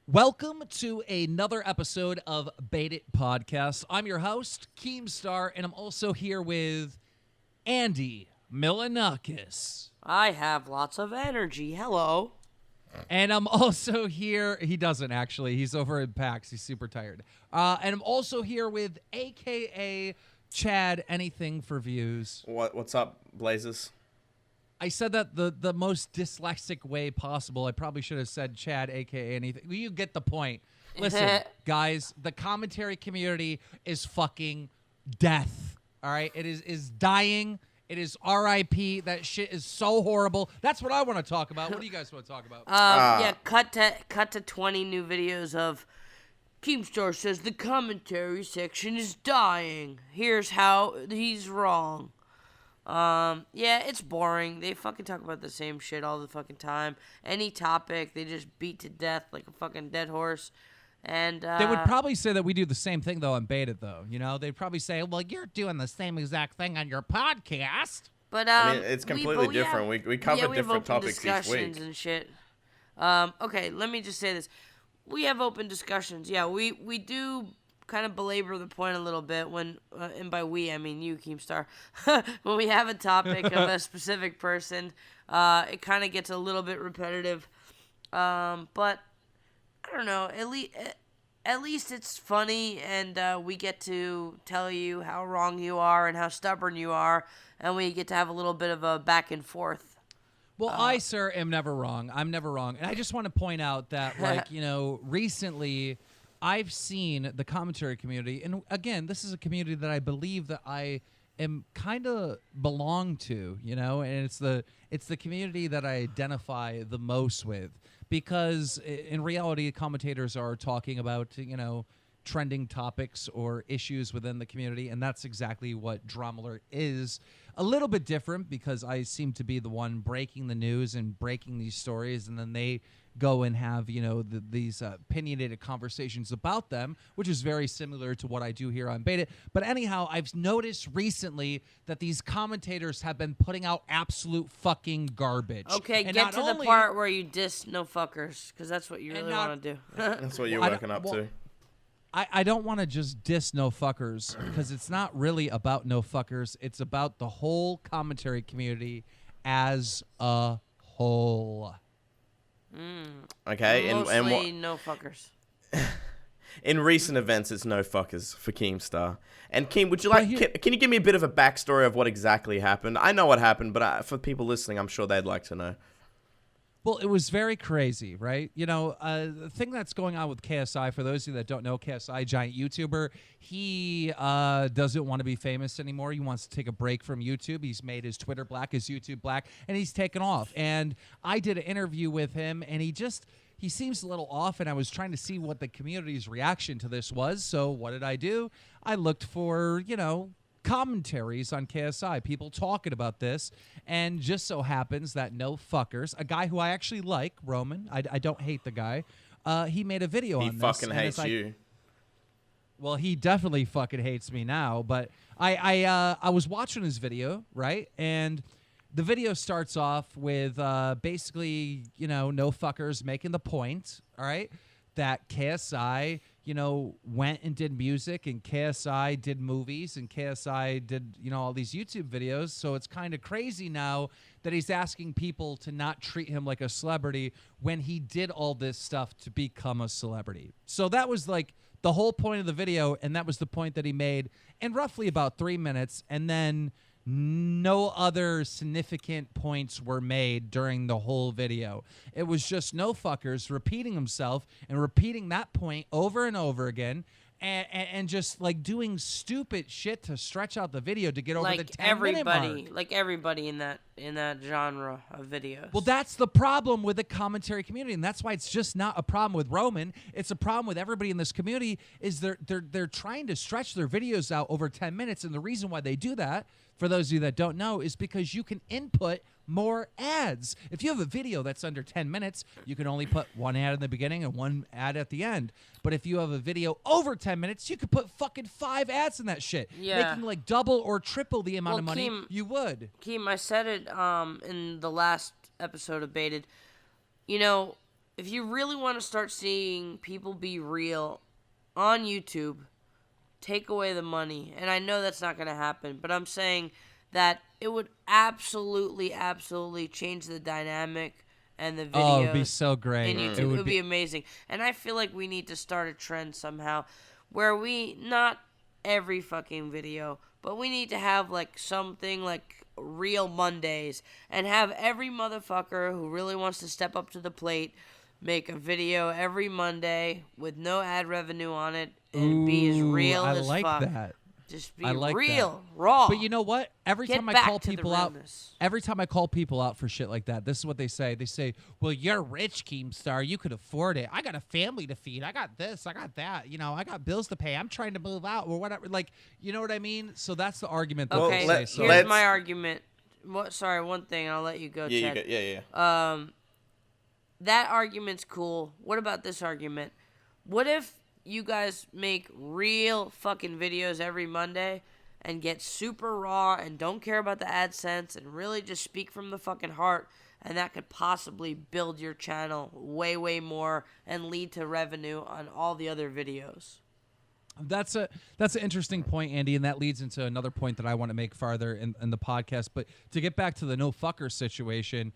Welcome to another episode of Bait It Podcast. I'm your host, Keemstar, and I'm also here with Andy Milanakis. I have lots of energy. Hello. And I'm also here, he doesn't actually, he's over at PAX, he's super tired. And I'm also here with AKA Chad, Anything for Views. What's up, Blazers? I said that the most dyslexic way possible. I probably should have said Chad, a.k.a. anything. You get the point. Listen, guys, the commentary community is fucking death, all right? It is dying. It is R.I.P. That shit is so horrible. That's what I want to talk about. What do you guys want to talk about? Yeah, cut to 20 new videos of Keemstar says the commentary section is dying. Here's how he's wrong. Yeah, it's boring. They fucking talk about the same shit all the fucking time. Any topic, they just beat to death like a fucking dead horse. And they would probably say that we do the same thing, though, on Bait It, though. You know, they'd probably say, well, you're doing the same exact thing on your podcast. But, I mean, it's completely different. We cover different topics each week. And shit. Okay, let me just say this. We have open discussions. Yeah, we do kind of belabor the point a little bit when, and by we, I mean you, Keemstar. When we have a topic of a specific person, it kind of gets a little bit repetitive. But I don't know. At least it's funny, and we get to tell you how wrong you are and how stubborn you are, and we get to have a little bit of a back and forth. Well, I, sir, am never wrong. I'm never wrong. And I just want to point out that, like, you know, recently I've seen the commentary community, and again, this is a community that I believe that I am kind of belong to, you know, and it's the community that I identify the most with, because in reality, commentators are talking about, you know, trending topics or issues within the community, and that's exactly what Drama Alert is. A little bit different because I seem to be the one breaking the news and breaking these stories, and then they go and have, you know, these opinionated conversations about them, which is very similar to what I do here on Bait It. But anyhow, I've noticed recently that these commentators have been putting out absolute fucking garbage. Okay, and get to the part where you diss no fuckers, because that's what you really want to do. That's what you're working up to. I don't want to just diss no fuckers, because it's not really about no fuckers. It's about the whole commentary community as a whole. Okay, Mostly no fuckers. In recent events, it's no fuckers for Keemstar. And Keem, would you like? Can you give me a bit of a backstory of what exactly happened? I know what happened, but for people listening, I'm sure they'd like to know. Well, it was very crazy, right? You know, the thing that's going on with KSI, for those of you that don't know, KSI, giant YouTuber, he doesn't want to be famous anymore. He wants to take a break from YouTube. He's made his Twitter black, his YouTube black, and he's taken off. And I did an interview with him, and he seems a little off, and I was trying to see what the community's reaction to this was. So what did I do? I looked for, you know, commentaries on KSI, people talking about this, and just so happens that no fuckers, a guy who I actually like, Roman, I don't hate the guy, he made a video on this. He fucking hates you. Well, he definitely fucking hates me now, but I was watching his video, right, and the video starts off with basically, you know, no fuckers making the point, all right, that KSI, you know, went and did music, and KSI did movies, and KSI did, you know, all these YouTube videos. So it's kind of crazy now that he's asking people to not treat him like a celebrity when he did all this stuff to become a celebrity. So that was like the whole point of the video, and that was the point that he made in roughly about 3 minutes, and then no other significant points were made during the whole video. It was just no fuckers repeating himself and repeating that point over and over again, and just like doing stupid shit to stretch out the video to get over the 10-minute mark. Like everybody in that genre of videos. Well, that's the problem with the commentary community, and that's why it's just not a problem with Roman. It's a problem with everybody in this community. Is they're trying to stretch their videos out over 10 minutes, and the reason why they do that, for those of you that don't know, is because you can input more ads. If you have a video that's under 10 minutes, you can only put one ad in the beginning and one ad at the end. But if you have a video over 10 minutes, you could put fucking 5 ads in that shit, making like double or triple the amount of money you would. Keem, I said it in the last episode of Baited. You know, if you really want to start seeing people be real on YouTube, take away the money. And I know that's not going to happen, but I'm saying that it would absolutely change the dynamic and the videos. Oh, it'd be so great. In YouTube. It would be amazing. And I feel like we need to start a trend somehow where we, not every fucking video, but we need to have like something like Real Mondays and have every motherfucker who really wants to step up to the plate make a video every Monday with no ad revenue on it and be as real I as like fuck. that. Just be like real, raw. But you know what? Every Get time I back call to the people out, realness. every time I call people out for shit like that, this is what they say. They say, "Well, you're rich, Keemstar. You could afford it. I got a family to feed. I got this. I got that. You know, I got bills to pay. I'm trying to move out or whatever." Like, you know what I mean? So that's the argument. That Okay, they say. So here's my argument. Sorry, one thing. I'll let you go, Chad. Yeah. That argument's cool. What about this argument? What if you guys make real fucking videos every Monday and get super raw and don't care about the AdSense and really just speak from the fucking heart, and that could possibly build your channel way, way more and lead to revenue on all the other videos? That's an interesting point, Andy, and that leads into another point that I want to make farther in the podcast. But to get back to the no fucker situation,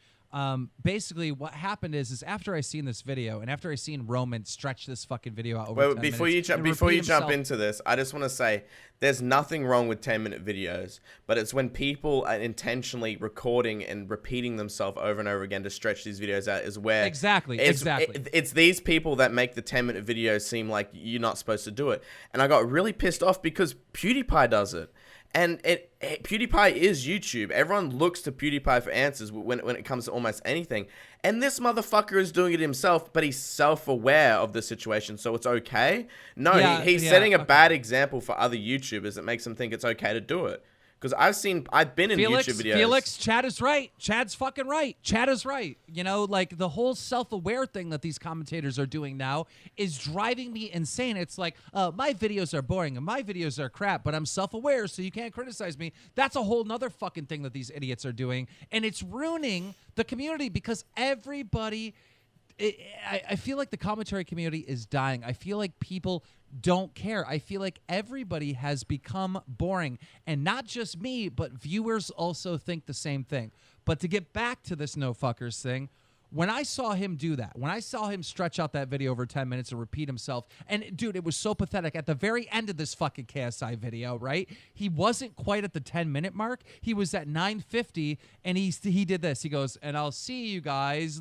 basically what happened is after I seen this video and after I seen Roman stretch this fucking video out over 10 before minutes you jump into this, I just want to say there's nothing wrong with 10-minute videos, but it's when people are intentionally recording and repeating themselves over and over again to stretch these videos out is where exactly it's these people that make the 10-minute videos seem like you're not supposed to do it. And I got really pissed off because PewDiePie does it. And PewDiePie is YouTube. Everyone looks to PewDiePie for answers when it comes to almost anything. And this motherfucker is doing it himself, but he's self-aware of the situation, so it's okay. No, he's setting a bad example for other YouTubers that makes them think it's okay to do it. Because I've been in YouTube videos. Felix, Chad is right. Chad's fucking right. Chad is right. You know, like the whole self-aware thing that these commentators are doing now is driving me insane. It's like, my videos are boring and my videos are crap, but I'm self-aware, so you can't criticize me. That's a whole nother fucking thing that these idiots are doing. And it's ruining the community because everybody... I feel like the commentary community is dying. I feel like people don't care. I feel like everybody has become boring. And not just me, but viewers also think the same thing. But to get back to this no fuckers thing, when I saw him do that, when I saw him stretch out that video over 10 minutes and repeat himself, and dude, it was so pathetic. At the very end of this fucking KSI video, right? He wasn't quite at the 10-minute mark. He was at 9:50, and he did this. He goes, "And I'll see you guys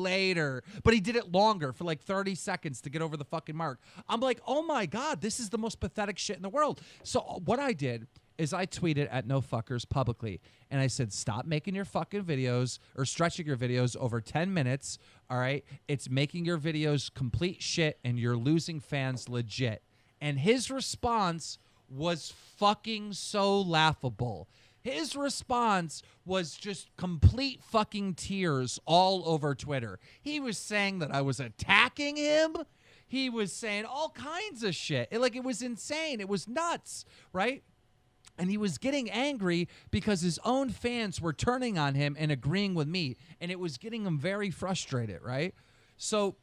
later." But he did it longer for like 30 seconds to get over the fucking mark. I'm like, oh my God, this is the most pathetic shit in the world. So what I did is I tweeted at no fuckers publicly, and I said, stop making your fucking videos or stretching your videos over 10 minutes, all right? It's making your videos complete shit, and you're losing fans legit. And his response was fucking so laughable. His response was just complete fucking tears all over Twitter. He was saying that I was attacking him. He was saying all kinds of shit. It was insane. It was nuts, right? And he was getting angry because his own fans were turning on him and agreeing with me. And it was getting him very frustrated, right? So,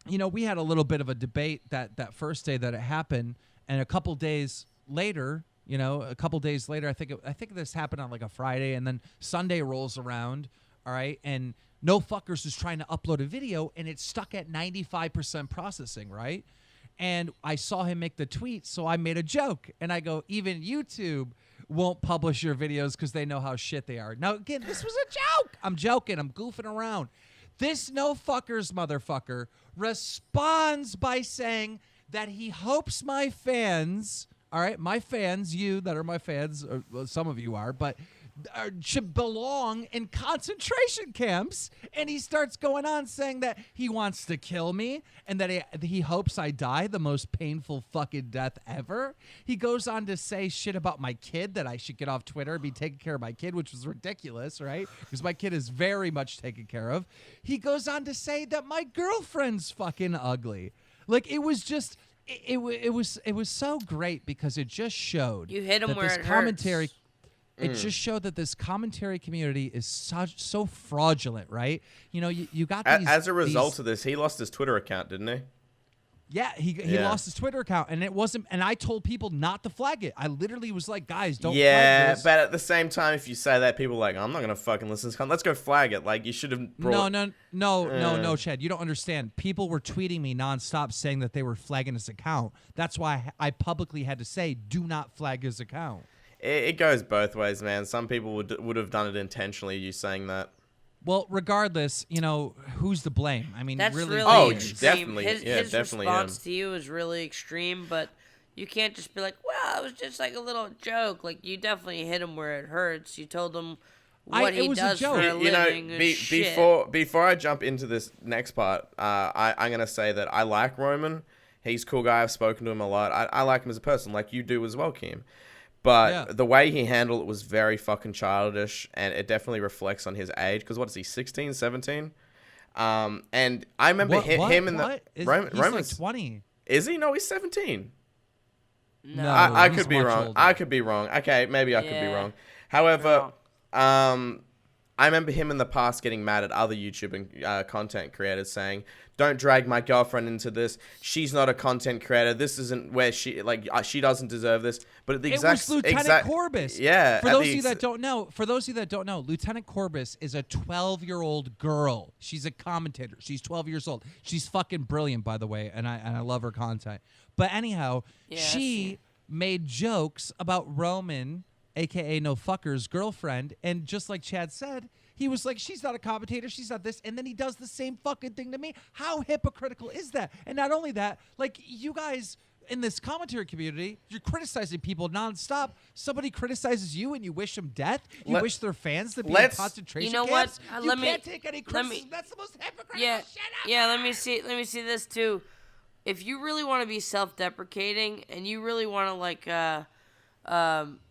you know, we had a little bit of a debate that first day that it happened. And a couple days later, I think this happened on like a Friday. And then Sunday rolls around, all right? And No Fuckers is trying to upload a video, and it's stuck at 95% processing, right? And I saw him make the tweet, so I made a joke. And I go, even YouTube won't publish your videos because they know how shit they are. Now, again, this was a joke. I'm joking. I'm goofing around. This No Fuckers motherfucker responds by saying that he hopes my fans, all right, my fans, you that are my fans, or well, some of you are, but should belong in concentration camps. And he starts going on saying that he wants to kill me and that he hopes I die the most painful fucking death ever. He goes on to say shit about my kid, that I should get off Twitter and be taking care of my kid, which was ridiculous, right? Because my kid is very much taken care of. He goes on to say that my girlfriend's fucking ugly. Like, it was just... It was so great because it just showed you hit him that where this it commentary hurts. It just showed that this commentary community is so fraudulent, right? You know, you got these. As a result of this, he lost his Twitter account, didn't he? Yeah, he lost his Twitter account, and it wasn't. And I told people not to flag it. I literally was like, guys, don't. flag this. But at the same time, if you say that, people are like, I'm not gonna fucking listen to this. Let's go flag it. Like you should have. No, Chad, you don't understand. People were tweeting me nonstop saying that they were flagging his account. That's why I publicly had to say, do not flag his account. It goes both ways, man. Some people would have done it intentionally. You saying that. Well, regardless, you know, who's to blame? I mean, That's really. really extreme. Definitely. His response to you is really extreme, but you can't just be like, well, it was just like a little joke. Like, you definitely hit him where it hurts. You told him what he does for a living. Before I jump into this next part, I'm going to say that I like Roman. He's a cool guy. I've spoken to him a lot. I like him as a person, like you do as well, Kim. But the way he handled it was very fucking childish, and it definitely reflects on his age. Because what is he, 16, 17? And I remember him in the... Roman's like 20. Is he? No, he's 17. No, I could be wrong. I could be wrong. Okay, maybe I could be wrong. However, I remember him in the past getting mad at other YouTube and content creators saying, don't drag my girlfriend into this. She's not a content creator. This isn't where she doesn't deserve this. But at the it was Lieutenant Corbus. Yeah. For those of you that don't know, Lieutenant Corbus is a 12-year-old girl. She's a commentator. She's 12 years old. She's fucking brilliant, by the way, and I love her content. But anyhow, she made jokes about Roman, aka No Fucker's girlfriend, and just like Chad said, he was like, she's not a commentator, she's not this, and then he does the same fucking thing to me. How hypocritical is that? And not only that, like, you guys in this commentary community, you're criticizing people nonstop. Somebody criticizes you and you wish them death. You wish their fans to be in concentration camps. You can't take any criticism. That's the most hypocritical shit ever. Yeah, let me see this too. If you really want to be self-deprecating and you really want to like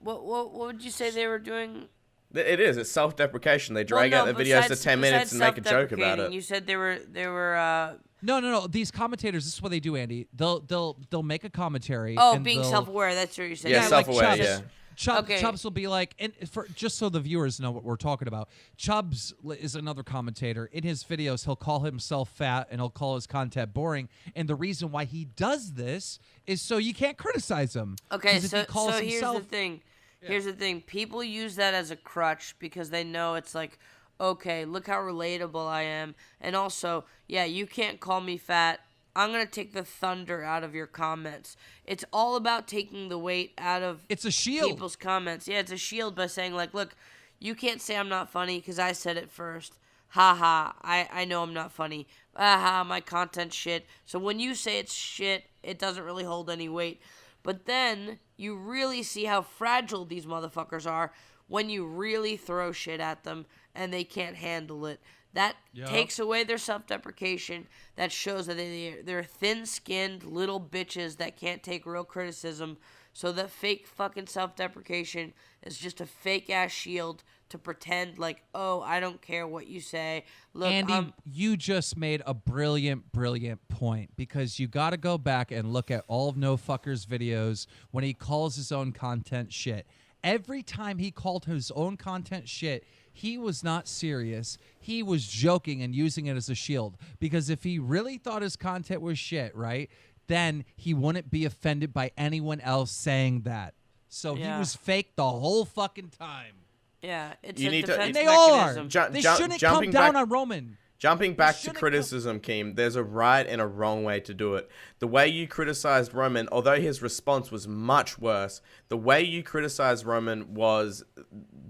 what would you say they were doing? It is. It's self-deprecation. They drag out the videos to 10 minutes and make a joke about it. You said they were. No. These commentators, this is what they do, Andy. They'll make a commentary. Oh, and being self-aware. That's what you're saying. Yeah, self-aware. Like Chubbs will be like, and just so the viewers know what we're talking about, Chubbs is another commentator. In his videos, he'll call himself fat and he'll call his content boring. And the reason why he does this is so you can't criticize him. Okay, so here's the thing. Yeah. Here's the thing. People use that as a crutch because they know it's like, okay, look how relatable I am. And also, yeah, you can't call me fat. I'm going to take the thunder out of your comments. It's all about taking the weight out of people's comments. Yeah, it's a shield by saying, like, look, you can't say I'm not funny because I said it first. Ha ha, I know I'm not funny. Aha, my content's shit. So when you say it's shit, it doesn't really hold any weight. But then you really see how fragile these motherfuckers are when you really throw shit at them and they can't handle it. That takes away their self-deprecation. That shows that they're thin-skinned little bitches that can't take real criticism. So that fake fucking self-deprecation is just a fake-ass shield to pretend like, oh, I don't care what you say. Look, Andy, you just made a brilliant point because you got to go back and look at all of No Fucker's videos when he calls his own content shit. Every time he called his own content shit, he was not serious. He was joking and using it as a shield because if he really thought his content was shit, right, then he wouldn't be offended by anyone else saying that. So he was fake the whole fucking time. Yeah, it's a defense mechanism. They all are. They shouldn't come down on Roman. Jumping back to criticism, Keem, there's a right and a wrong way to do it. The way you criticized Roman, although his response was much worse, the way you criticized Roman was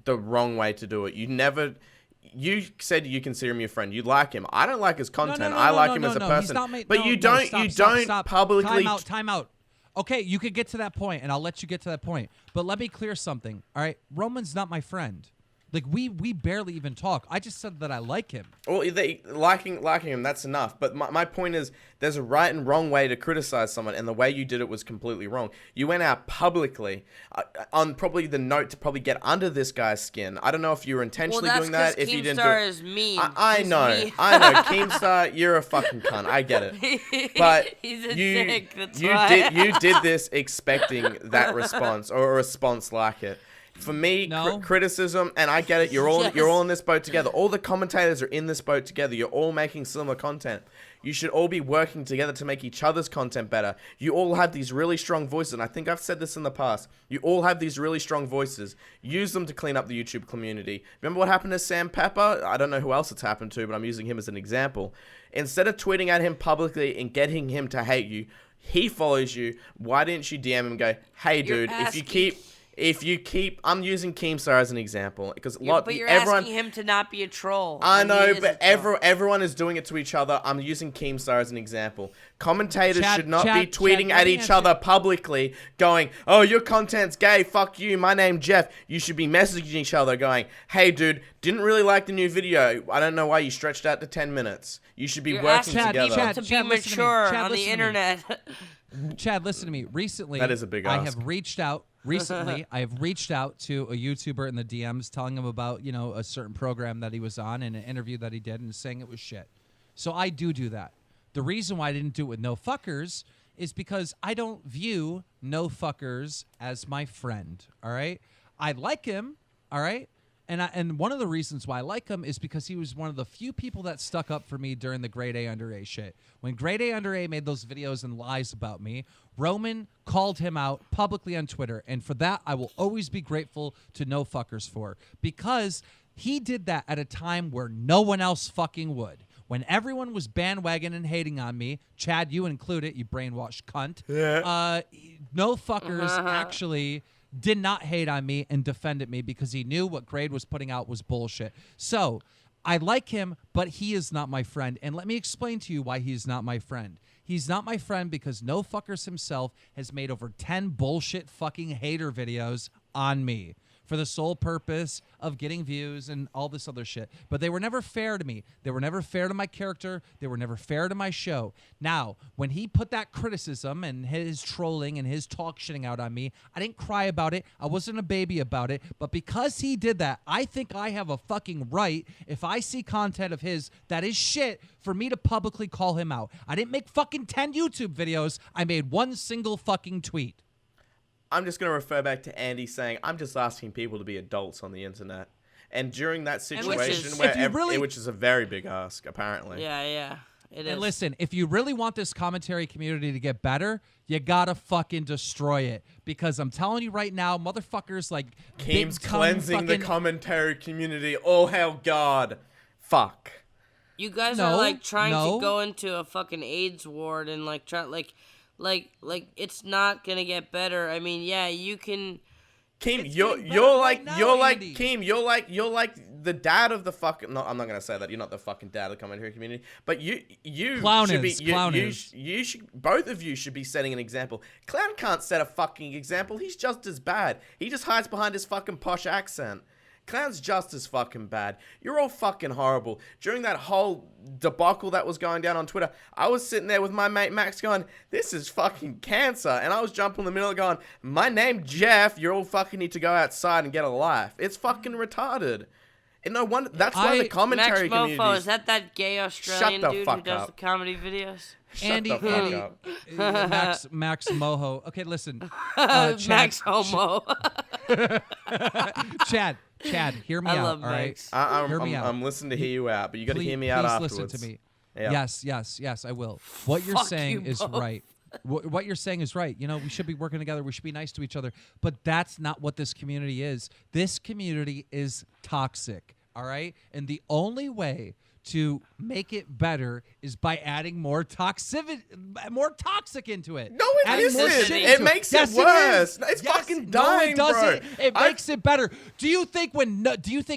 the wrong way to do it. You said you consider him your friend. You like him. I don't like his content. I like him as a person. But you don't publicly... Time out. Okay, you could get to that point, and I'll let you get to that point. But let me clear something, all right? Roman's not my friend. Like, we barely even talk. I just said that I like him. Well, liking him, that's enough. But my point is, there's a right and wrong way to criticize someone, and the way you did it was completely wrong. You went out publicly on probably the note to probably get under this guy's skin. I don't know if you were intentionally doing that. If you didn't do it. Is mean. I know. Keemstar, you're a fucking cunt. I get it. But he's a dick. That's you did this expecting that response or a response like it. For me, No. criticism, and I get it. You're all Yes. you're all in this boat together. All the commentators are in this boat together. You're all making similar content. You should all be working together to make each other's content better. You all have these really strong voices, and I think I've said this in the past. You all have these really strong voices. Use them to clean up the YouTube community. Remember what happened to Sam Pepper? I don't know who else it's happened to, but I'm using him as an example. Instead of tweeting at him publicly and getting him to hate you, he follows you. Why didn't you DM him and go, "Hey, dude, if you keep, I'm using Keemstar as an example because But you're asking him to not be a troll. I and he know, is a but troll. everyone is doing it to each other. I'm using Keemstar as an example. Commentators Chad- should not Chad- be tweeting Chad, at let me each answer- other publicly, going, "Oh, your content's gay. Fuck you. My name's Jeff." You should be messaging each other, going, "Hey, dude, didn't really like the new video. I don't know why you stretched out to 10 minutes." You should be You're working asking together. people Chad, to be Chad, listen to me. mature Chad, on the listen to me. internet. Chad, listen to me. Recently, That is a big I ask. have reached out. Recently, I have reached out to a YouTuber in the DMs, telling him about a certain program that he was on and an interview that he did, and saying it was shit. So I do that. The reason why I didn't do it with No Fuckers is because I don't view No Fuckers as my friend. All right, I like him. All right. And one of the reasons why I like him is because he was one of the few people that stuck up for me during the Grade A Under A shit. When Grade A Under A made those videos and lies about me, Roman called him out publicly on Twitter. And for that, I will always be grateful to No Fuckers for. Because he did that at a time where no one else fucking would. When everyone was bandwagon and hating on me, Chad, you included, you brainwashed cunt. Yeah. No Fuckers actually did not hate on me and defended me because he knew what Grade was putting out was bullshit. So I like him, but he is not my friend. And let me explain to you why he's not my friend. He's not my friend because No Fuckers himself has made over 10 bullshit fucking hater videos on me for the sole purpose of getting views and all this other shit. But they were never fair to me. They were never fair to my character. They were never fair to my show. Now, when he put that criticism and his trolling and his talk shitting out on me, I didn't cry about it. I wasn't a baby about it. But because he did that, I think I have a fucking right, if I see content of his that is shit, for me to publicly call him out. I didn't make fucking 10 YouTube videos. I made one single fucking tweet. I'm just going to refer back to Andy saying, I'm just asking people to be adults on the internet. And during that situation, if where you really- which is a very big ask, apparently. Yeah, it is. And listen, if you really want this commentary community to get better, you gotta fucking destroy it. Because I'm telling you right now, motherfuckers like Keem's big tongue cleansing the fucking- commentary community. Oh, hell, God. Fuck. You guys No, are like trying no. to go into a fucking AIDS ward and like try like it's not gonna get better. I mean, yeah, you can. Keem, It's you're getting better right now, you're like Andy. Keem, you're like the dad of the fucking. No, I'm not gonna say that. You're not the fucking dad of the commentary community. But you Clown should is, be. You, clown you, is. you should. Both of you should be setting an example. Clown can't set a fucking example. He's just as bad. He just hides behind his fucking posh accent. Clown's just as fucking bad. You're all fucking horrible. During that whole debacle that was going down on Twitter, I was sitting there with my mate Max going, "This is fucking cancer." And I was jumping in the middle going, "My name Jeff. You all fucking need to go outside and get a life." It's fucking retarded. And no wonder, that's why the Max commentary Mofo, community. is that gay Australian the dude who fuck does up. the comedy videos? Andy, Shut the fuck Andy, up. Max Moho. Okay, listen, Chad, Max Homo. Chad, hear me I out. love All right, Max. Hear me out. I'm listening to hear you out, but you got to Please- hear me out please afterwards. listen to me. Yeah. Yes, I will. What you're Fuck saying you is both. right. What you're saying is right. You know, we should be working together. We should be nice to each other. But that's not what this community is. This community is toxic. All right? And the only way to make it better is by adding more toxic into it. No, it Adding more isn't. shit It into makes Yes, it worse. is. It's Yes, fucking no, dying, it doesn't. bro. It I- makes it better. Do you think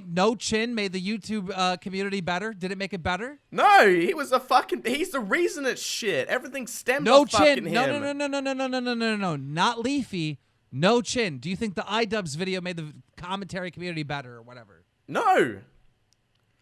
No Chin made the YouTube community better? Did it make it better? No, he's the reason it's shit. Everything stems No off fucking Chin. him. No. Not Leafy. No Chin. Do you think the iDubbbz video made the commentary community better or whatever? No.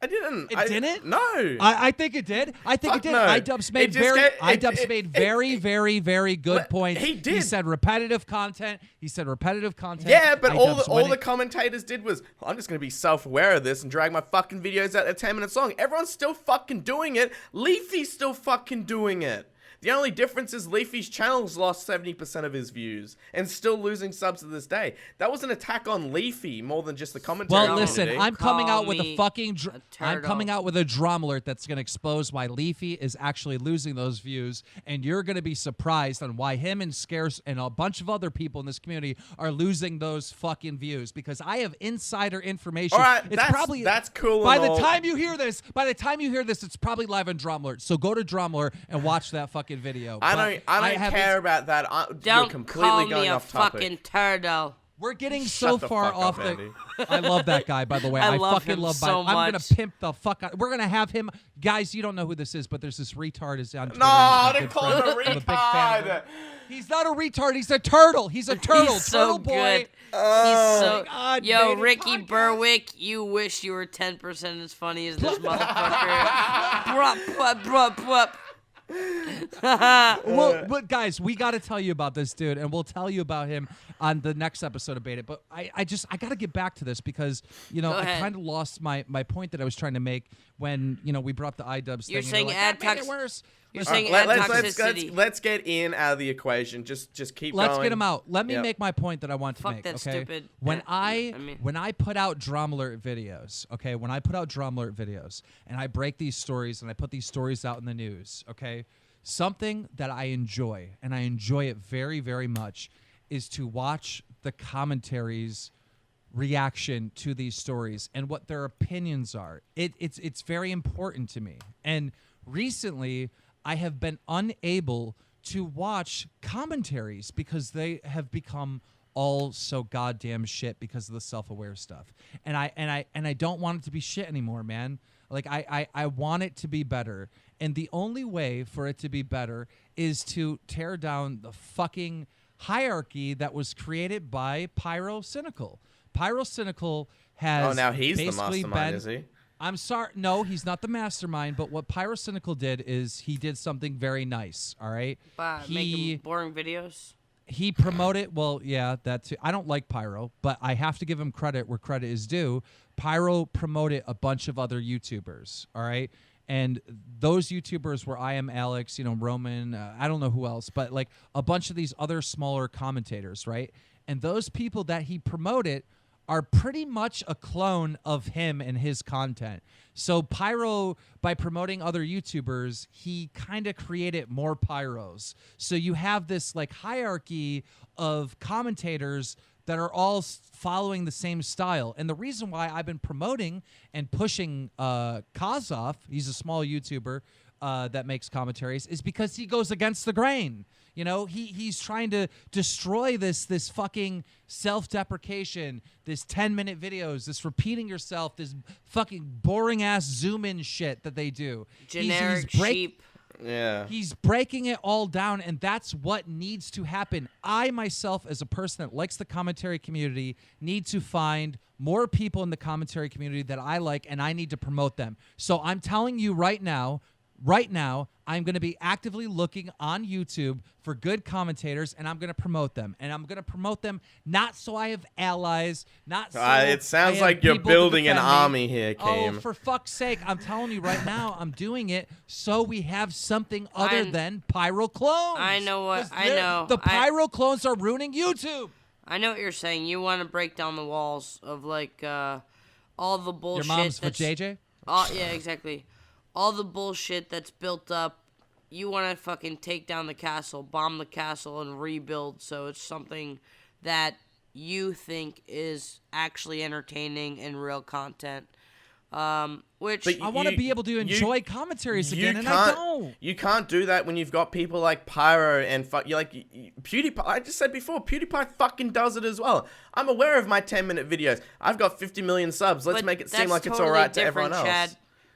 I didn't. It didn't? No. I think it did. I think Fuck it did. no. iDubbbz made It just very, very good Well, points. he did. said repetitive content. Yeah, but all iDubbbz the commentators did was, I'm just gonna be self-aware of this and drag my fucking videos out at 10 minutes long. Everyone's still fucking doing it. Leafy's still fucking doing it. The only difference is Leafy's channel's lost 70% of his views and still losing subs to this day. That was an attack on Leafy more than just the commentary. Well, listen, community. I'm coming out Call with a me fucking. a I'm coming turtle. out with a drum alert that's going to expose why Leafy is actually losing those views, and you're going to be surprised on why him and Scarce and a bunch of other people in this community are losing those fucking views, because I have insider information. All right, it's probably that's cool. By and the all. time you hear this, it's probably live on Drum Alert. So go to Drum Alert and watch that fucking video. I But don't have care about that. You're Don't completely call going me a off topic. fucking turtle. We're getting Shut so the far fuck off up, the. Andy. I love that guy, by the way. I I love fucking him love so I'm gonna much. pimp the fuck out. We're gonna have him, guys. You don't know who this is, but there's this retard is on Twitter. No, He's my don't good call him a friend. I'm a big fan of him. retard. He's not a retard. He's a turtle. He's a turtle. He's so turtle boy. good. He's Oh, so God, yo, made it Ricky podcast. Berwick, you wish you were 10% as funny as this motherfucker. Bruh, bruh, bruh, bruh. Well, but guys, we got to tell you about this dude, and we'll tell you about him on the next episode of Bait It. But I got to get back to this because Go I ahead. kind of lost my point that I was trying to make when we brought the iDubbbz You're thing. saying and ad like, that made tox- it worse. You're Listen, saying Let's, ad let's, toxicity. let's get Ian out of the equation. Just keep Let's going. get him out. Let me Yep. make my point that I want to Fuck make. that Okay. stupid- When I mean- when I put out Drum Alert videos, okay, when I put out Drum Alert videos and I break these stories and I put these stories out in the news, okay, something that I enjoy and I enjoy it very, very much is to watch the commentaries reaction to these stories and what their opinions are. It's very important to me. And recently, I have been unable to watch commentaries because they have become all so goddamn shit because of the self-aware stuff. And I don't want it to be shit anymore, man. Like I want it to be better. And the only way for it to be better is to tear down the fucking hierarchy that was created by Pyro Cynical. Pyro Cynical has Oh, now he's the basically mastermind, been, is he? I'm sorry. No, he's not the mastermind. But what Pyro Cynical did is he did something very nice. All right. Making boring videos. He promoted. Well, yeah, that too. I don't like Pyro, but I have to give him credit where credit is due. Pyro promoted a bunch of other YouTubers. All right. And those YouTubers were I Am Alex, Roman, I don't know who else, but like a bunch of these other smaller commentators, right? And those people that he promoted are pretty much a clone of him and his content. So Pyro, by promoting other YouTubers, he kind of created more Pyros. So you have this like hierarchy of commentators that are all following the same style. And the reason why I've been promoting and pushing Kazov, he's a small YouTuber that makes commentaries, is because he goes against the grain. He's trying to destroy this fucking self-deprecation, this 10-minute videos, this repeating yourself, this fucking boring-ass zoom-in shit that they do. Generic He's sheep. Yeah. He's breaking it all down, and that's what needs to happen. I, myself, as a person that likes the commentary community, need to find more people in the commentary community that I like, and I need to promote them. So I'm telling you right now, I'm going to be actively looking on YouTube for good commentators, and I'm going to promote them. And I'm going to promote them not so I have allies, not so It sounds I have like you're people to building an defend me. army here, Oh, Keem. for fuck's sake. I'm telling you right now, I'm doing it so we have something other than Pyro clones. I know what- 'Cause I they're- know. The Pyro clones are ruining YouTube. I know what you're saying. You want to break down the walls of like all the Your bullshit. mom's for that's, JJ? Yeah, exactly. All the bullshit that's built up. You want to fucking take down the castle, bomb the castle, and rebuild. So it's something that you think is actually entertaining and real content. Which But I want to be able to enjoy commentaries again, and I don't. You can't do that when you've got people like Pyro and PewDiePie. I just said before, PewDiePie fucking does it as well. I'm aware of my 10-minute videos. I've got 50 million subs. Let's but make it seem that's like it's totally all right to everyone different, else.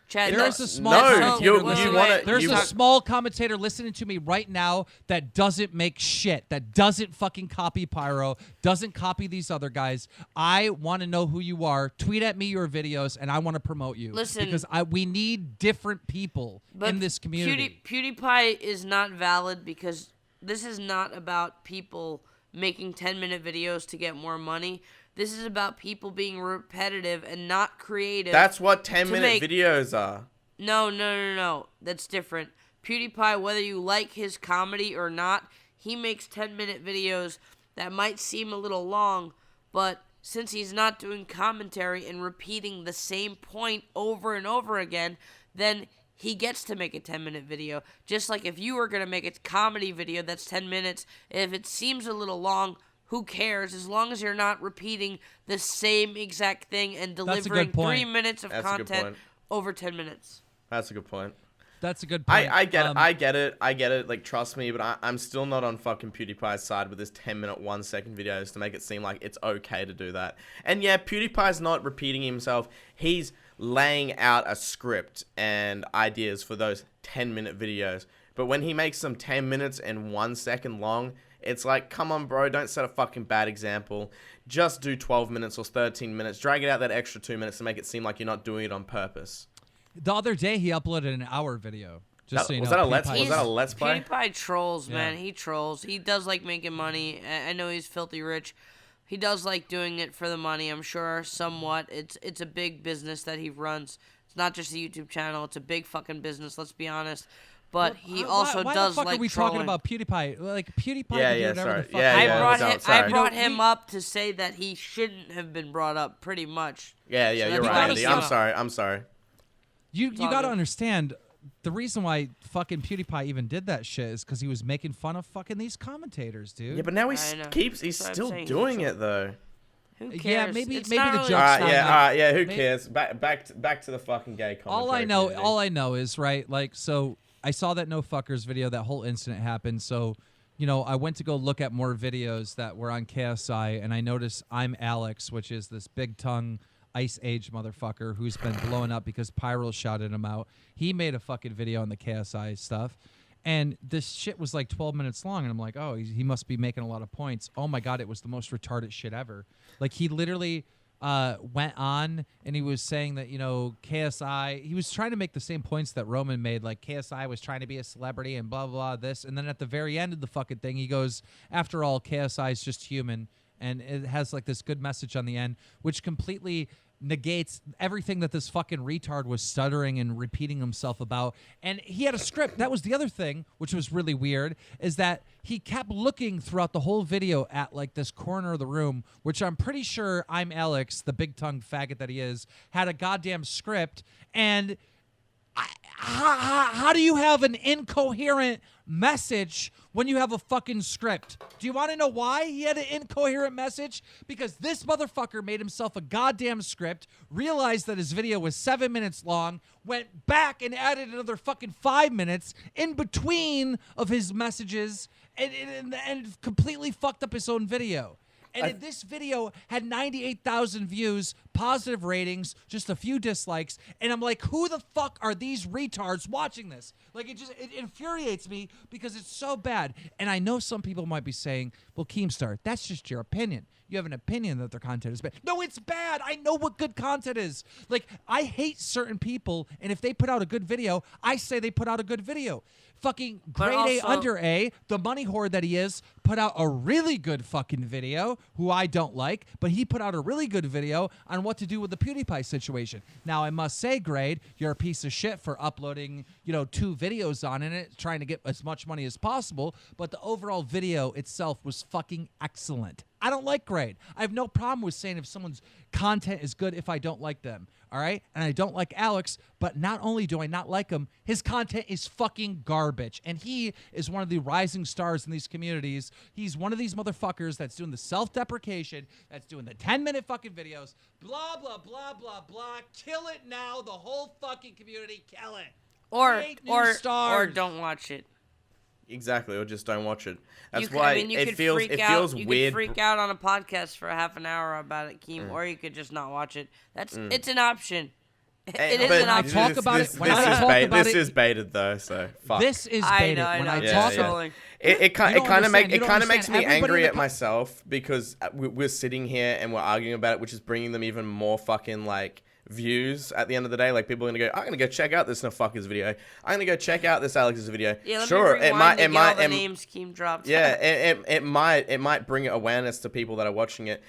Chad, There's a small No, commentator you listening- wanna- There's you- a small commentator listening to me right now that doesn't make shit, that doesn't fucking copy Pyro, doesn't copy these other guys. I want to know who you are. Tweet at me your videos, and I want to promote you. Listen- because we need different people in this community. PewDiePie is not valid because this is not about people making 10-minute videos to get more money. This is about people being repetitive and not creative. That's what 10-minute make- videos are. No. That's different. PewDiePie, whether you like his comedy or not, he makes 10-minute videos that might seem a little long, but since he's not doing commentary and repeating the same point over and over again, then he gets to make a 10-minute video. Just like if you were going to make a comedy video that's 10 minutes, if it seems a little long, who cares? As long as you're not repeating the same exact thing and delivering 3 minutes of content over 10 minutes. That's a good point. That's a good point. I get it. I get it. Like, trust me, but I'm still not on fucking PewDiePie's side with this 10-minute, 1-second videos to make it seem like it's okay to do that. And yeah, PewDiePie's not repeating himself. He's laying out a script and ideas for those 10-minute videos. But when he makes them 10 minutes and 1 second long, it's like, come on, bro, don't set a fucking bad example. Just do 12 minutes or 13 minutes. Drag it out that extra 2 minutes to make it seem like you're not doing it on purpose. The other day, he uploaded an hour video. Just so you know. Was that a Let's Play? PewDiePie trolls, man. Yeah. He trolls. He does like making money. I know he's filthy rich. He does like doing it for the money, I'm sure, somewhat. It's a big business that he runs. It's not just a YouTube channel. It's a big fucking business, let's be honest. But he also why does the fuck like are we trolling. talking about PewDiePie? Like, PewDiePie Yeah, can do yeah, whatever sorry. the fuck Yeah, he yeah, wants. I brought him up to say that he shouldn't have been brought up, pretty much. Yeah, So you're that's right, why Andy. he's I'm not. sorry. I'm sorry. You all got to good. understand, the reason why fucking PewDiePie even did that shit is because he was making fun of fucking these commentators, dude. Yeah, but now I know. he's That's what I'm still saying. doing it though. Who cares? Yeah, maybe It's the not joke's really- not Yeah. Who Maybe- cares? Back to the fucking gay commentary. All I know is, right, like, so I saw that No Fuckers video, that whole incident happened, so, you know, I went to go look at more videos that were on KSI, and I noticed I'm Alex, which is this big tongue Ice Age motherfucker who's been blowing up because Pyro shouted him out. He made a fucking video on the KSI stuff, and this shit was like 12 minutes long, and I'm like, oh, he must be making a lot of points. Oh my God, it was the most retarded shit ever. Like, he literally went on and he was saying that, you know, KSI, he was trying to make the same points that Roman made, like KSI was trying to be a celebrity and blah, blah, this. And then at the very end of the fucking thing, he goes, after all, KSI is just human. And it has like this good message on the end, which completely negates everything that this fucking retard was stuttering and repeating himself about. And he had a script. That was the other thing, which was really weird, is that he kept looking throughout the whole video at like this corner of the room, which I'm pretty sure I'm Alex, the big tongue faggot that he is, had a goddamn script. And how do you have an incoherent message when you have a fucking script? Do you want to know why he had an incoherent message? Because this motherfucker made himself a goddamn script, realized that his video was 7 minutes long, went back and added another fucking 5 minutes in between of his messages, and completely fucked up his own video. And this video had 98,000 views, positive ratings, just a few dislikes. And I'm like, who the fuck are these retards watching this? Like, it infuriates me because it's so bad. And I know some people might be saying, well, Keemstar, that's just your opinion. You have an opinion that their content is bad. No, it's bad. I know what good content is. Like, I hate certain people, and if they put out a good video, I say they put out a good video. Fucking grade A under A, the money whore that he is, put out a really good fucking video, who I don't like, but he put out a really good video on what to do with the PewDiePie situation. Now, I must say, Grade, you're a piece of shit for uploading, 2 videos on it, trying to get as much money as possible, but the overall video itself was fucking excellent. I don't like Grade. I have no problem with saying if someone's content is good if I don't like them, all right? And I don't like Alex, but not only do I not like him, his content is fucking garbage. And he is one of the rising stars in these communities. He's one of these motherfuckers that's doing the self-deprecation, that's doing the 10-minute fucking videos, blah, blah, blah, blah, blah. Kill it now, the whole fucking community, kill it. Create new stars. Or don't watch it. Exactly, or just don't watch it. That's You could- why I mean, you it could feels freak out. You weird. could freak out on a podcast for a half an hour about it, Keem, or you could just not watch it. It's an option. It is But an option. talk about it- when this I is talk about this it- is baited though, so fuck. This is I baited. know, I When know. I Yeah, talk yeah. about Trolling. It You kind don't of understand. You don't makes me understand. angry Everybody at in the myself because we're sitting here and we're arguing about it, which is bringing them even more fucking like views at the end of the day. Like, people are gonna go, I'm gonna go check out this No Fuckers video. I'm gonna go check out this Alex's video. Yeah, let Sure, me it might all the names Keem dropped. yeah, it might bring awareness to people that are watching it.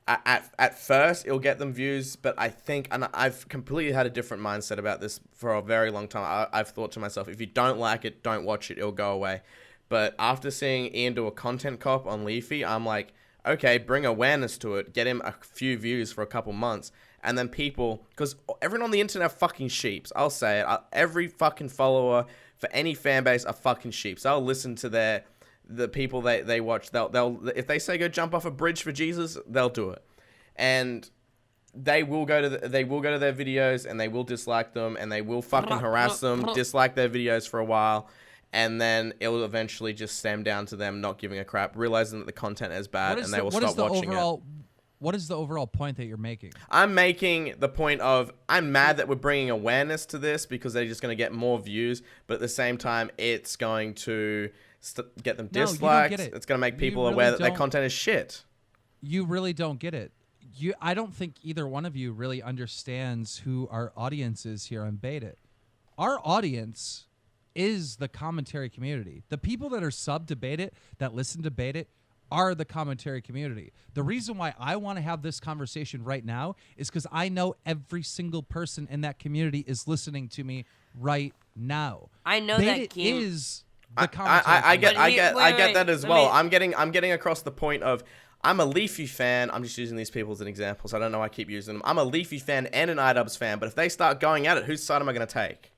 at first it'll get them views, but I think, and I've completely had a different mindset about this for a very long time. I've thought to myself, if you don't like it, don't watch it, it'll go away. But after seeing Ian do a content cop on Leafy, I'm like, okay, bring awareness to it, get him a few views for a couple months, and then people, because everyone on the internet are fucking sheeps. I'll say it. Every fucking follower for any fan base are fucking sheeps. I'll listen to the people they watch. They'll if they say go jump off a bridge for Jesus, they'll do it, and they will go to their videos and they will dislike them and they will fucking harass them, dislike their videos for a while, and then it'll eventually just stem down to them not giving a crap, realizing that the content is bad, and they will stop watching it. What is the overall point that you're making? I'm making the point of, I'm mad that we're bringing awareness to this because they're just going to get more views, but at the same time, it's going to get them disliked. It's going to make people aware that their content is shit. You really don't get it. I don't think either one of you really understands who our audience is here on Bait It. Our audience is the commentary community. The people that are sub to Bait It, that listen to Bait It, are the commentary community. The reason why I want to have this conversation right now is because I know every single person in that community is listening to me right now. I know Bait that It Keem is the commentary. I get wait, that as well. I'm getting across the point of, I'm a Leafy fan. I'm just using these people as an example, so I don't know why I keep using them. I'm a Leafy fan and an iDubbbz fan, but if they start going at it, whose side am I going to take?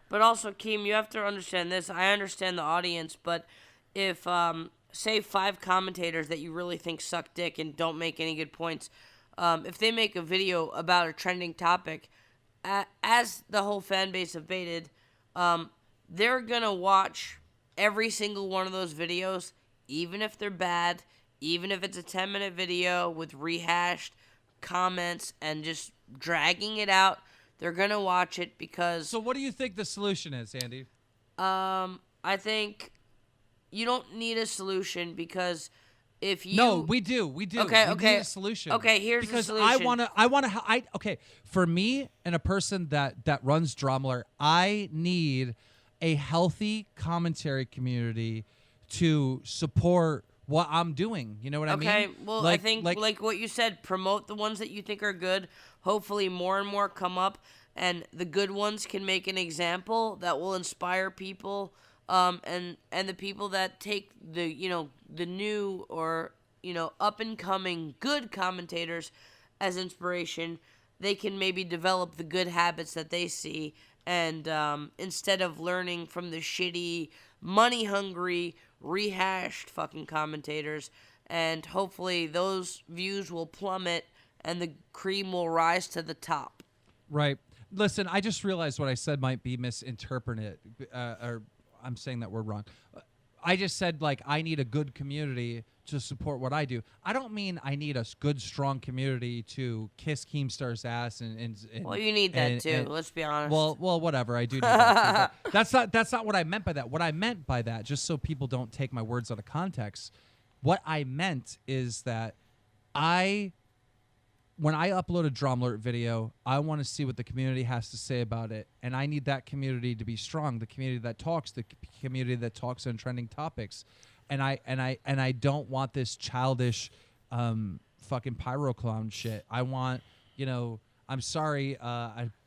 But also, Keem, you have to understand this. I understand the audience, but if say 5 commentators that you really think suck dick and don't make any good points, if they make a video about a trending topic, as the whole fan base have baited, they're gonna watch every single one of those videos, even if they're bad, even if it's a 10-minute video with rehashed comments and just dragging it out. They're gonna watch it because. So what do you think the solution is, Andy? I think you don't need a solution because if you. No, we do. Okay. We need a solution. Okay, here's because the solution. Okay, for me and a person that runs Drumler, I need a healthy commentary community to support what I'm doing. You know what I mean? Okay, well, I think like what you said, promote the ones that you think are good. Hopefully more and more come up, and the good ones can make an example that will inspire people, and the people that take the new or up and coming good commentators as inspiration, they can maybe develop the good habits that they see, and instead of learning from the shitty, money hungry, rehashed fucking commentators, and hopefully those views will plummet and the cream will rise to the top. Right. Listen, I just realized what I said might be misinterpreted, or I'm saying that word wrong. I just said, I need a good community to support what I do. I don't mean I need a good, strong community to kiss Keemstar's ass and well, you need that too. Let's be honest. Well, whatever. I do need that too, but that's not what I meant by that. What I meant by that, just so people don't take my words out of context, what I meant is that when I upload a Drumler video, I want to see what the community has to say about it, and I need that community to be strong. The community that community that talks on trending topics, and I don't want this childish, fucking pyro clown shit. I want, I'm sorry,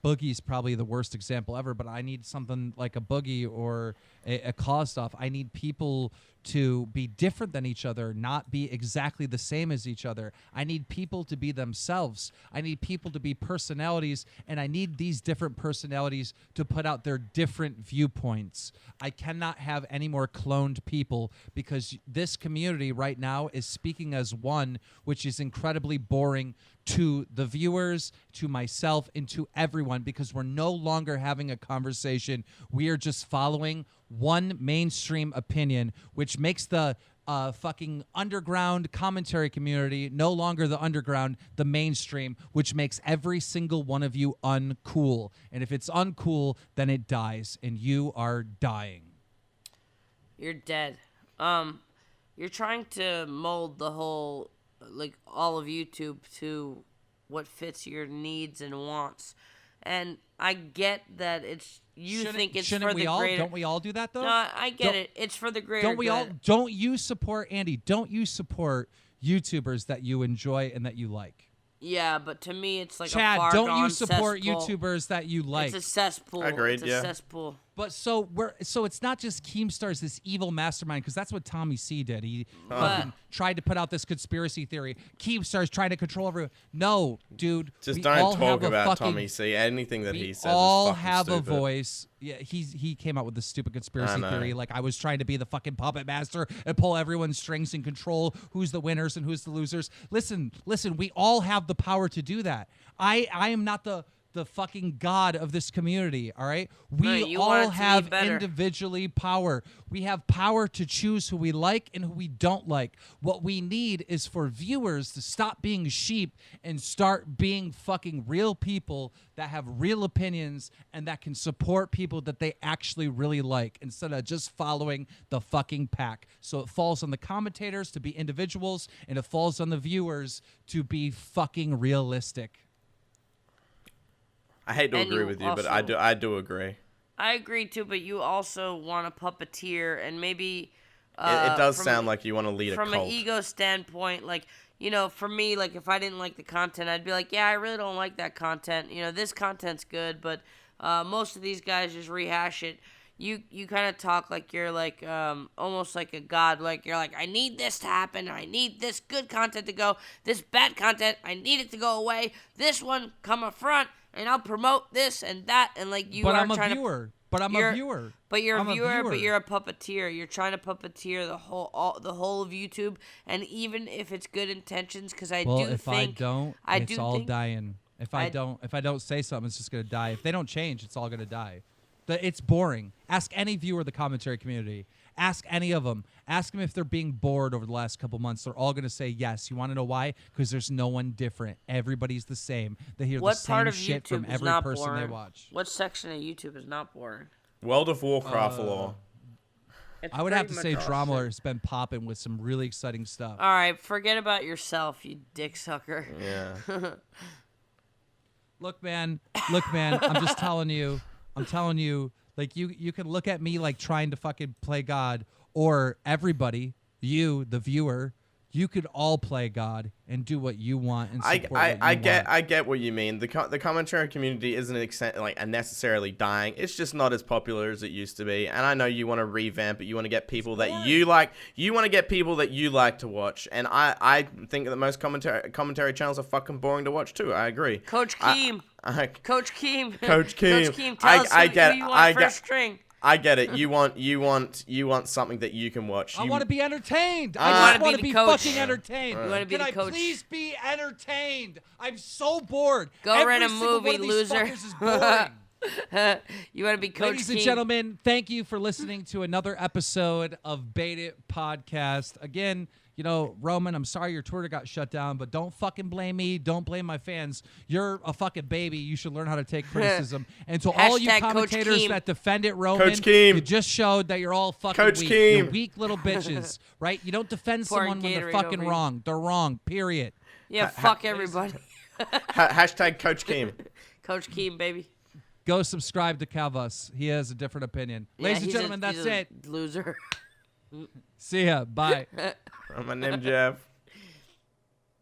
Boogie's probably the worst example ever, but I need something like a Boogie or a Kostoff. I need people to be different than each other, not be exactly the same as each other. I need people to be themselves. I need people to be personalities, and I need these different personalities to put out their different viewpoints. I cannot have any more cloned people because this community right now is speaking as one, which is incredibly boring to the viewers, to myself, and to everyone, because we're no longer having a conversation. We are just following one mainstream opinion, which makes the fucking underground commentary community no longer the underground, the mainstream, which makes every single one of you uncool. And if it's uncool, then it dies, and you are dying. You're dead. You're trying to mold the whole, all of YouTube to what fits your needs and wants. And I get that think it's for the greater. Don't we all do that though? No, I get it. It's for the greater Don't we good. all? Don't you support, Andy? Don't you support YouTubers that you enjoy and that you like. Yeah, but to me, it's like a Chad, far don't you gone support cesspool. YouTubers that you like? It's a cesspool. Agreed, It's a yeah. cesspool. But so it's not just Keemstar's this evil mastermind, because that's what Tommy C did. He fucking tried to put out this conspiracy theory. Keemstar's trying to control everyone. No, dude. Just we don't all talk have a about fucking, Tommy C. Anything that we he says all is fucking have stupid. a voice. Yeah, he came out with this stupid conspiracy know. theory. Like I was trying to be the fucking puppet master and pull everyone's strings and control who's the winners and who's the losers. Listen. We all have the power to do that. I am not the fucking god of this community, all right? We Right, you want it all to be have better. individually power. We have power to choose who we like and who we don't like. What we need is for viewers to stop being sheep and start being fucking real people that have real opinions and that can support people that they actually really like instead of just following the fucking pack. So it falls on the commentators to be individuals and it falls on the viewers to be fucking realistic. I hate to And agree you with you, but also- I do agree. I agree too, but you also want a puppeteer, and maybe It does from sound a- like you want to lead a from cult. an ego standpoint, like, you know, for me, like, if I didn't like the content, I'd be like, yeah, I really don't like that content. You know, this content's good, but most of these guys just rehash it. You kind of talk like you're like almost like a god. Like you're like, I need this to happen. I need this good content to go. This bad content, I need it to go away. This one come up front, and I'll promote this and that. And like you But are I'm a trying viewer. to. But I'm a You're- viewer. But you're a I'm viewer, but you're a puppeteer. You're trying to puppeteer the whole of YouTube, and even if it's good intentions, because I Well, do if think I don't, I it's do all think, dying. If I I- don't say something, it's just gonna die. If they don't change, it's all gonna die. It's boring. Ask any viewer of the commentary community. Ask any of them. Ask them if they're being bored over the last couple months. They're all gonna say yes. You want to know why? Because there's no one different. Everybody's the same. They hear What the same part of shit YouTube from is every not person boring? they watch. What section of YouTube is not boring? World of Warcraft lore. I would have to say Drama has been popping with some really exciting stuff. All right, forget about yourself, you dick sucker. Yeah. Look, man. I'm just telling you. I'm telling you. Like you can look at me like trying to fucking play God, or everybody, you, the viewer, you could all play God and do what you want and support what you I get want. I get what you mean. The commentary community isn't like necessarily dying. It's just not as popular as it used to be. And I know you want to revamp it. You want to get people that you like. You want to get people that you like to watch. And I think that most commentary channels are fucking boring to watch too. I agree. Coach Keem. Coach Keem. Coach Keem. Coach Keem, tell us who you want first string. I get it. You want something that you can watch. I You- want to be entertained. You I just wanna want be to the be coach. fucking entertained. You wanna be Can the I coach. please be entertained? I'm so bored. Go Every rent a single one movie, of these loser. fuckers is boring. You want to be Coach Ladies Keem. and gentlemen, thank you for listening to another episode of Bait It Podcast. Again, you know, Roman, I'm sorry your Twitter got shut down, but don't fucking blame me. Don't blame my fans. You're a fucking baby. You should learn how to take criticism. And to all you Hashtag Coach commentators Keem. that defend it, Roman, Coach Keem. you just showed that you're all fucking Coach weak. Keem. You're weak little bitches, right? You don't defend Pouring someone when they're Gatorade fucking over you. wrong. They're wrong, period. Yeah, fuck everybody. hashtag Coach Keem. Coach Keem, baby. Go subscribe to Calvus. He has a different opinion. Yeah, Ladies and he's a- gentlemen, that's he's a it. Loser. See ya. Bye. My name Jeff.